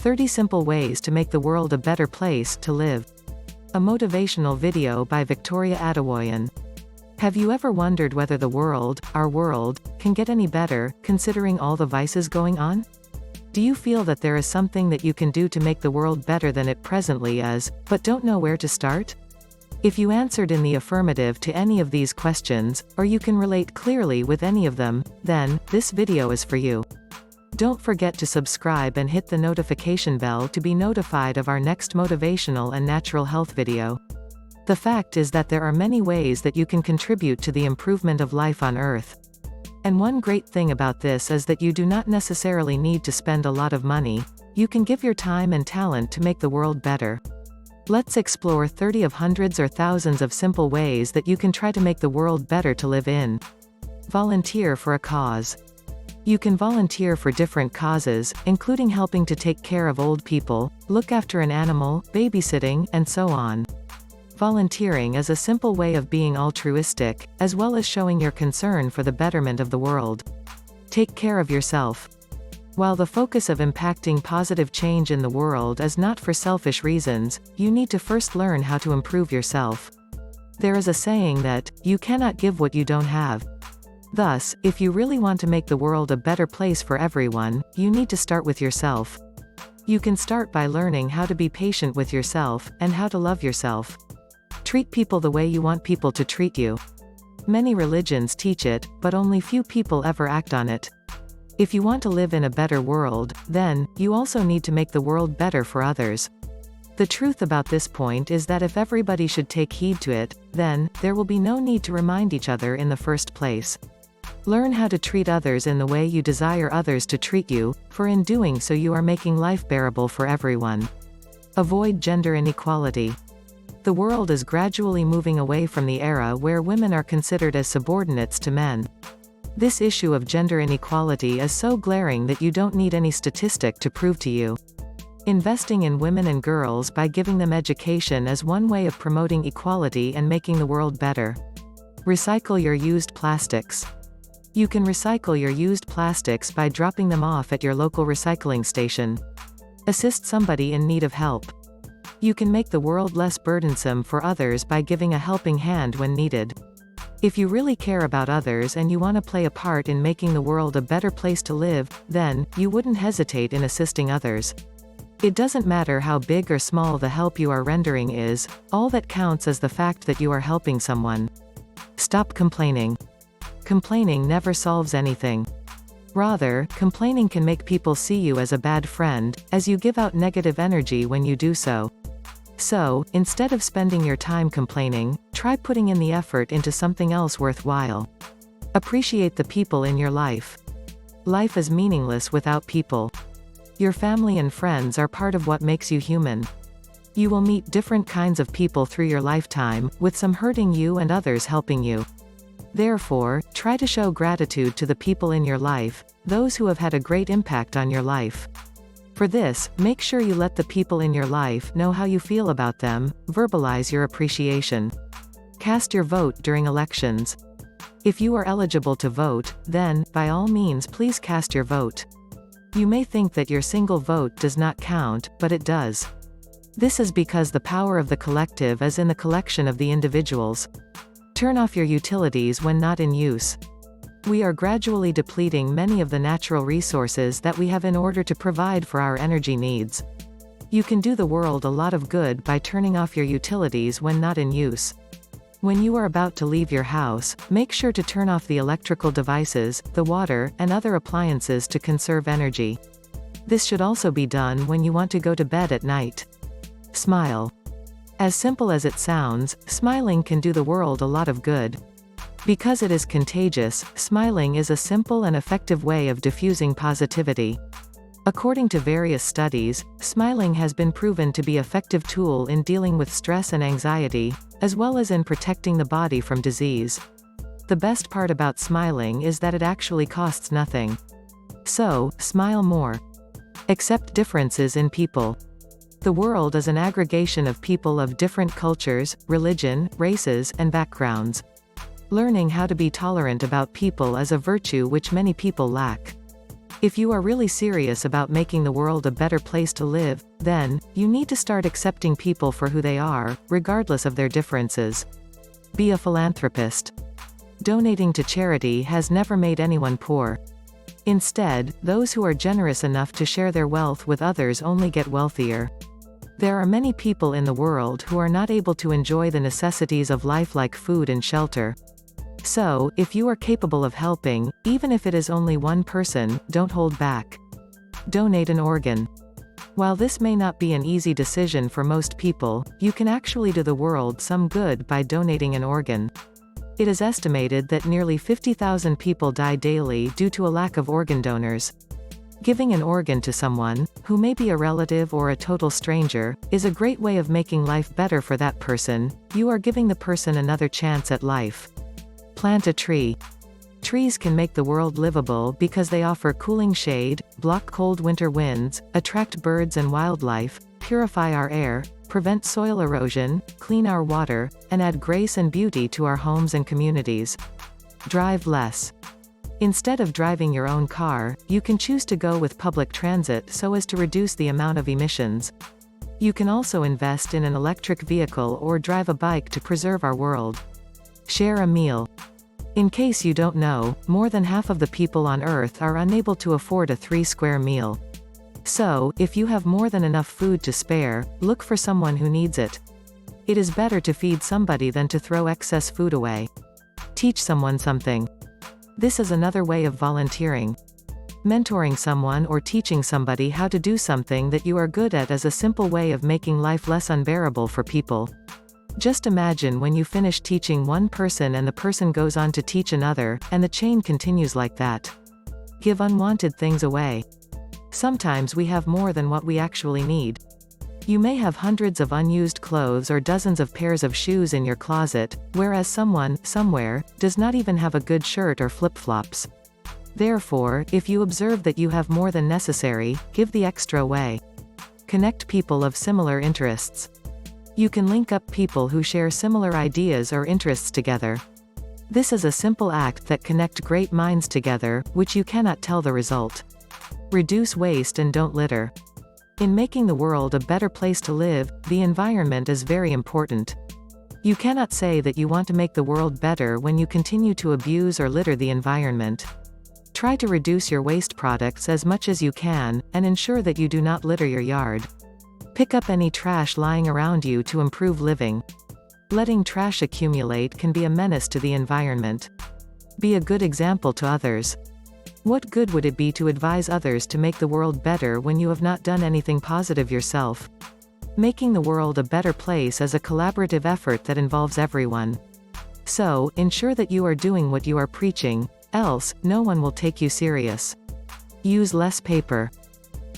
30 Simple Ways to Make the World a Better Place to Live. A motivational video by Victoria Adewoyan. Have you ever wondered whether the world, our world, can get any better, considering all the vices going on? Do you feel that there is something that you can do to make the world better than it presently is, but don't know where to start? If you answered in the affirmative to any of these questions, or you can relate clearly with any of them, then, this video is for you. Don't forget to subscribe and hit the notification bell to be notified of our next motivational and natural health video. The fact is that there are many ways that you can contribute to the improvement of life on Earth. And one great thing about this is that you do not necessarily need to spend a lot of money. You can give your time and talent to make the world better. Let's explore 30 of hundreds or thousands of simple ways that you can try to make the world better to live in. Volunteer for a cause. You can volunteer for different causes, including helping to take care of old people, look after an animal, babysitting, and so on. Volunteering is a simple way of being altruistic, as well as showing your concern for the betterment of the world. Take care of yourself. While the focus of impacting positive change in the world is not for selfish reasons, you need to first learn how to improve yourself. There is a saying that, you cannot give what you don't have. Thus, if you really want to make the world a better place for everyone, you need to start with yourself. You can start by learning how to be patient with yourself, and how to love yourself. Treat people the way you want people to treat you. Many religions teach it, but only few people ever act on it. If you want to live in a better world, then, you also need to make the world better for others. The truth about this point is that if everybody should take heed to it, then, there will be no need to remind each other in the first place. Learn how to treat others in the way you desire others to treat you, for in doing so you are making life bearable for everyone. Avoid gender inequality. The world is gradually moving away from the era where women are considered as subordinates to men. This issue of gender inequality is so glaring that you don't need any statistic to prove to you. Investing in women and girls by giving them education is one way of promoting equality and making the world better. Recycle your used plastics. You can recycle your used plastics by dropping them off at your local recycling station. Assist somebody in need of help. You can make the world less burdensome for others by giving a helping hand when needed. If you really care about others and you want to play a part in making the world a better place to live, then, you wouldn't hesitate in assisting others. It doesn't matter how big or small the help you are rendering is, all that counts is the fact that you are helping someone. Stop complaining. Complaining never solves anything. Rather, complaining can make people see you as a bad friend, as you give out negative energy when you do so. So, instead of spending your time complaining, try putting in the effort into something else worthwhile. Appreciate the people in your life. Life is meaningless without people. Your family and friends are part of what makes you human. You will meet different kinds of people through your lifetime, with some hurting you and others helping you. Therefore, try to show gratitude to the people in your life, those who have had a great impact on your life. For this, make sure you let the people in your life know how you feel about them, verbalize your appreciation. Cast your vote during elections. If you are eligible to vote, then, by all means please cast your vote. You may think that your single vote does not count, but it does. This is because the power of the collective is in the collection of the individuals. Turn off your utilities when not in use. We are gradually depleting many of the natural resources that we have in order to provide for our energy needs. You can do the world a lot of good by turning off your utilities when not in use. When you are about to leave your house, make sure to turn off the electrical devices, the water, and other appliances to conserve energy. This should also be done when you want to go to bed at night. Smile. As simple as it sounds, smiling can do the world a lot of good. Because it is contagious, smiling is a simple and effective way of diffusing positivity. According to various studies, smiling has been proven to be an effective tool in dealing with stress and anxiety, as well as in protecting the body from disease. The best part about smiling is that it actually costs nothing. So, smile more. Accept differences in people. The world is an aggregation of people of different cultures, religion, races, and backgrounds. Learning how to be tolerant about people is a virtue which many people lack. If you are really serious about making the world a better place to live, then, you need to start accepting people for who they are, regardless of their differences. Be a philanthropist. Donating to charity has never made anyone poor. Instead, those who are generous enough to share their wealth with others only get wealthier. There are many people in the world who are not able to enjoy the necessities of life like food and shelter. So, if you are capable of helping, even if it is only one person, don't hold back. Donate an organ. While this may not be an easy decision for most people, you can actually do the world some good by donating an organ. It is estimated that nearly 50,000 people die daily due to a lack of organ donors. Giving an organ to someone, who may be a relative or a total stranger, is a great way of making life better for that person. You are giving the person another chance at life. Plant a tree. Trees can make the world livable because they offer cooling shade, block cold winter winds, attract birds and wildlife, purify our air, prevent soil erosion, clean our water, and add grace and beauty to our homes and communities. Drive less. Instead of driving your own car, you can choose to go with public transit so as to reduce the amount of emissions. You can also invest in an electric vehicle or drive a bike to preserve our world. Share a meal. In case you don't know, more than half of the people on Earth are unable to afford a 3-square meal. So, if you have more than enough food to spare, look for someone who needs it. It is better to feed somebody than to throw excess food away. Teach someone something. This is another way of volunteering. Mentoring someone or teaching somebody how to do something that you are good at is a simple way of making life less unbearable for people. Just imagine when you finish teaching one person and the person goes on to teach another, and the chain continues like that. Give unwanted things away. Sometimes we have more than what we actually need. You may have hundreds of unused clothes or dozens of pairs of shoes in your closet, whereas someone, somewhere, does not even have a good shirt or flip-flops. Therefore, if you observe that you have more than necessary, give the extra away. Connect people of similar interests. You can link up people who share similar ideas or interests together. This is a simple act that connects great minds together, which you cannot tell the result. Reduce waste and don't litter. In making the world a better place to live, the environment is very important. You cannot say that you want to make the world better when you continue to abuse or litter the environment. Try to reduce your waste products as much as you can, and ensure that you do not litter your yard. Pick up any trash lying around you to improve living. Letting trash accumulate can be a menace to the environment. Be a good example to others. What good would it be to advise others to make the world better when you have not done anything positive yourself? Making the world a better place is a collaborative effort that involves everyone. So, ensure that you are doing what you are preaching, else, no one will take you serious. Use less paper.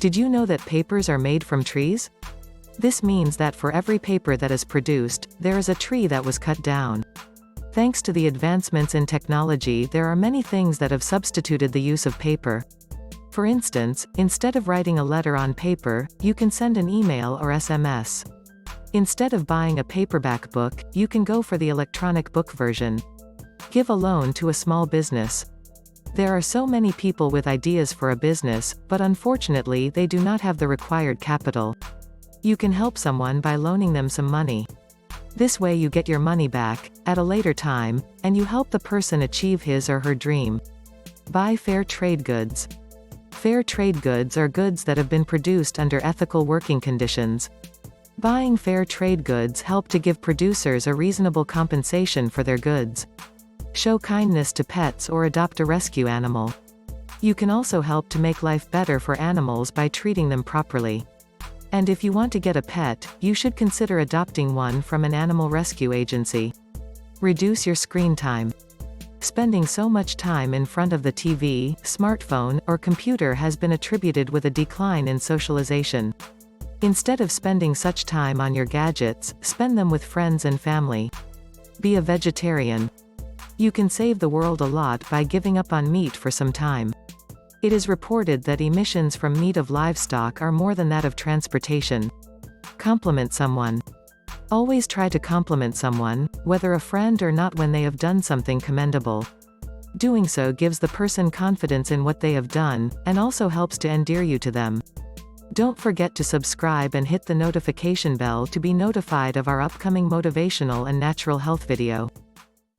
Did you know that papers are made from trees? This means that for every paper that is produced, there is a tree that was cut down. Thanks to the advancements in technology, there are many things that have substituted the use of paper. For instance, instead of writing a letter on paper, you can send an email or SMS. Instead of buying a paperback book, you can go for the electronic book version. Give a loan to a small business. There are so many people with ideas for a business, but unfortunately they do not have the required capital. You can help someone by loaning them some money. This way you get your money back, at a later time, and you help the person achieve his or her dream. Buy fair trade goods. Fair trade goods are goods that have been produced under ethical working conditions. Buying fair trade goods help to give producers a reasonable compensation for their goods. Show kindness to pets or adopt a rescue animal. You can also help to make life better for animals by treating them properly. And if you want to get a pet, you should consider adopting one from an animal rescue agency. Reduce your screen time. Spending so much time in front of the TV, smartphone, or computer has been attributed with a decline in socialization. Instead of spending such time on your gadgets, spend them with friends and family. Be a vegetarian. You can save the world a lot by giving up on meat for some time. It is reported that emissions from meat of livestock are more than that of transportation. Compliment someone. Always try to compliment someone, whether a friend or not, when they have done something commendable. Doing so gives the person confidence in what they have done, and also helps to endear you to them. Don't forget to subscribe and hit the notification bell to be notified of our upcoming motivational and natural health video.